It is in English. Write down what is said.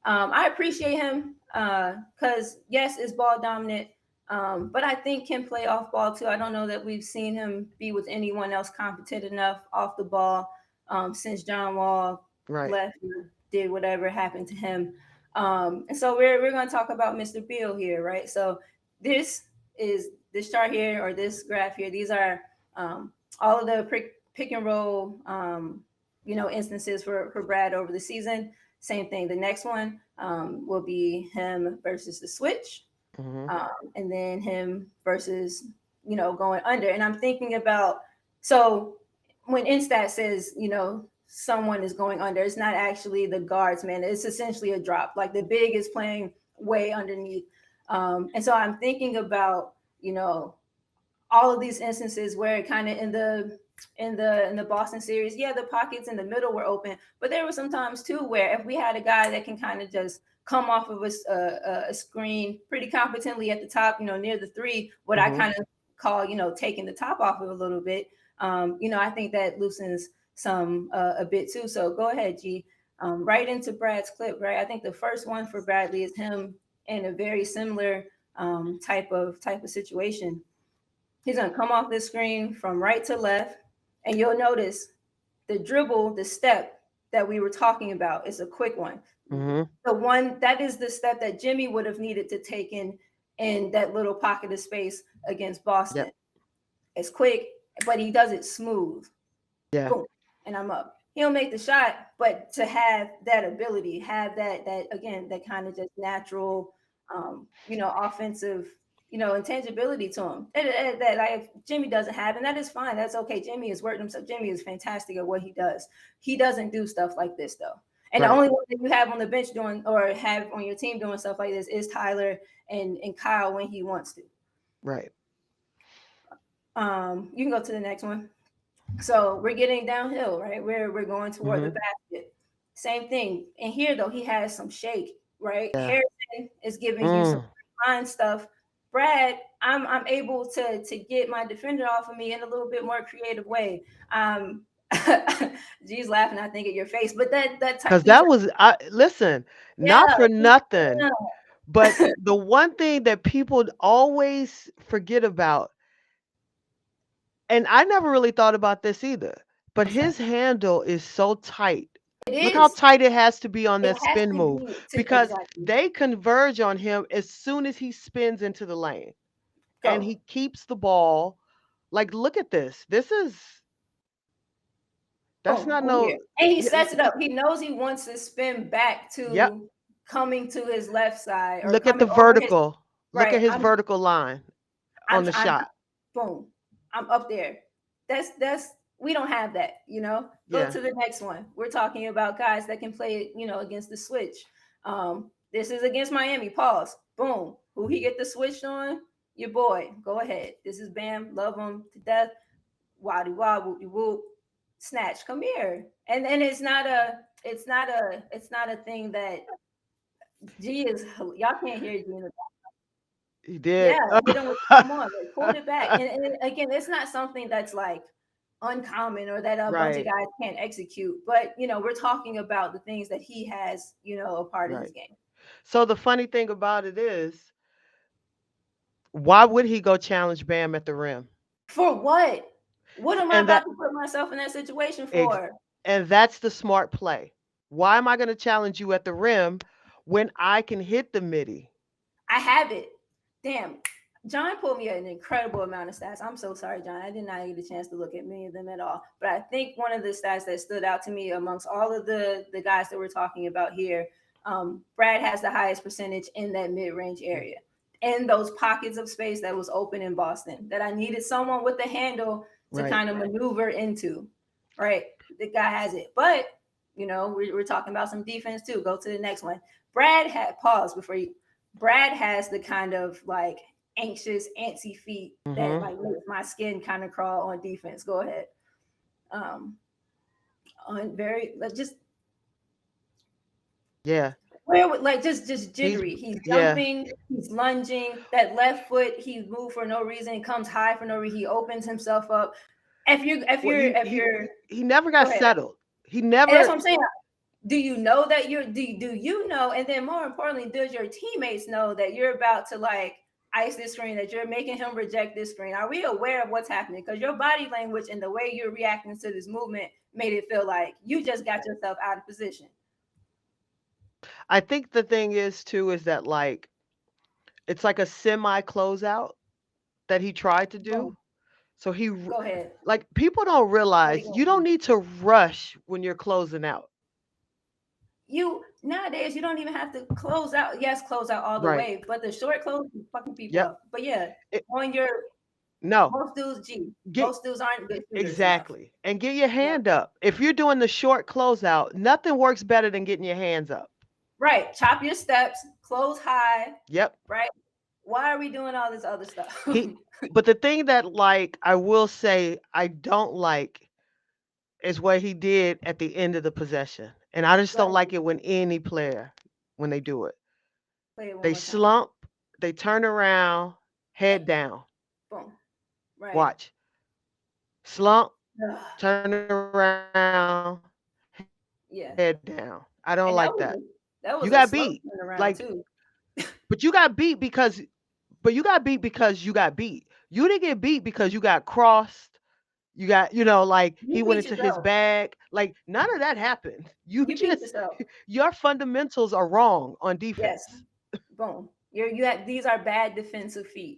I appreciate him because yes, it's ball dominant, but I think can play off ball too. I don't know that we've seen him be with anyone else competent enough off the ball since John Wall Right. left or did whatever happened to him. And so we're going to talk about Mr. Beal here, right? So this is this chart here or this graph here. These are all of the pick and roll, instances for Brad over the season. Same thing. The next one will be him versus the switch, Mm-hmm. and then him versus going under. And I'm thinking about so when Instat says someone is going under, it's not actually the guards, man. It's essentially a drop. Like the big is playing way underneath, and so I'm thinking about all of these instances where kind of in the Boston series, yeah, the pockets in the middle were open, but there were some times too where if we had a guy that can kind of just come off of a screen pretty competently at the top, near the three, what I Mm-hmm. kind of call, taking the top off of a little bit, I think that loosens some a bit too. So go ahead, G. Right into Brad's clip, right? I think the first one for Bradley is him in a very similar type of situation. He's gonna come off the screen from right to left, and you'll notice the dribble, the step that we were talking about is a quick one. Mm-hmm. The one that is the step that Jimmy would have needed to take in that little pocket of space against Boston. Yep. It's quick, but he does it smooth. Yeah. Boom, and I'm up. He'll make the shot, but to have that ability, have that again, that kind of just natural, offensive, intangibility to him that like Jimmy doesn't have, and that is fine. That's okay. Jimmy has worked himself. Jimmy is fantastic at what he does. He doesn't do stuff like this though. And the Right. only one that you have on the bench doing or have on your team doing stuff like this is Tyler and Kyle when he wants to. Right. You can go to the next one. So we're getting downhill, right? We're going toward the Mm-hmm. basket. Same thing. And here though, he has some shake, right? Yeah. Harrison is giving you some Mm. fine stuff. Brad, I'm able to get my defender off of me in a little bit more creative way. G's laughing, I think, at your face, but that type Because these that are was, I listen, not yeah, for nothing, yeah. but the one thing that people always forget about, and I never really thought about this either, but What's that? his handle is so tight. It Look how is. tight it has to be on It that has spin to move be to because exactly they converge on him as soon as he spins into the lane and go. he keeps the ball. Like, look at this. This is, that's Boom, not over here. no, And he yeah, sets it up. He knows he wants to spin back yep. to coming to his left side or Look at the coming over his vertical. Look at right. his I'm vertical line on the I'm shot. boom. I'm up there. That's we don't have that. Go Yeah. to the next one. We're talking about guys that can play, against the switch. This is against Miami. Pause. Boom. Who he get the switch on? Your boy. Go ahead. This is Bam. Love him to death. Waddy wah whoop whoop. Snatch. Come here. And it's not a thing that G is y'all can't hear G in the He yeah, did. hit him with come on, like pulled it back. And again, it's not something that's like uncommon or that a bunch of Right. guys can't execute. But we're talking about the things that he has, a part of his Right. game. So the funny thing about it is, why would he go challenge Bam at the rim? For what? What am I And about that to put myself in that situation ex- for? and that's the smart play. Why am I going to challenge you at the rim when I can hit the midi? I have it. Damn. John pulled me an incredible amount of stats. I'm so sorry, John. I did not get a chance to look at many of them at all. But I think one of the stats that stood out to me amongst all of the guys that we're talking about here, Brad has the highest percentage in that mid range area, in those pockets of space that was open in Boston that I needed someone with the handle to Right. kind of maneuver into. Right, the guy has it, but we're talking about some defense too. Go to the next one. Brad had pause before you. Brad has the kind of like anxious, antsy feet that Mhm. like makes my skin kind of crawl on defense. Go ahead. Um, on very like just Yeah. where like just He's jittery. He's yeah. jumping, he's lunging. That left foot, he moved for no reason. Comes high for no reason. He opens himself up. If you if Well, you're he if he you're he never go got ahead. settled. He And that's never what I'm saying. do you know that do you know, and then more importantly, does your teammates know that you're about to like ice this screen, that you're making him reject this screen? Are we aware of what's happening? Because your body language and the way you're reacting to this movement made it feel like you just got yourself out of position. I think the thing is too is that like it's like a semi closeout that he tried to Boom. do. So Go ahead. like people don't What are you realize gonna you don't do? need to rush when you're closing out. You nowadays you don't even have to close out. Yes, close out all the Right. way, but the short close is fucking people Yep. up. But yeah, It, on your no. most dudes, Get most dudes aren't good shooters enough. exactly. And get your Yep. hand up. If you're doing the short closeout, nothing works better than getting your hands up. Right. Chop your steps, close high, Yep. right? Why are we doing all this other stuff? He but the thing that like I will say I don't like is what he did at the end of the possession. And I just Go don't ahead. like it when any player when they do it. Play it one They more time. slump, they turn around, Yep. head down. Boom. Right. Watch. Slump, Ugh. turn around, head down. I don't like Yeah. that. You And got beat. that was a Like, slow turnaround too. but you got beat because you got beat. You didn't get beat because you got crossed. You got, like he You went beat into his yourself. bag. Like none of that happened. You You beat just yourself. your fundamentals are wrong on Yes. defense. Boom. You had these are bad defensive feet.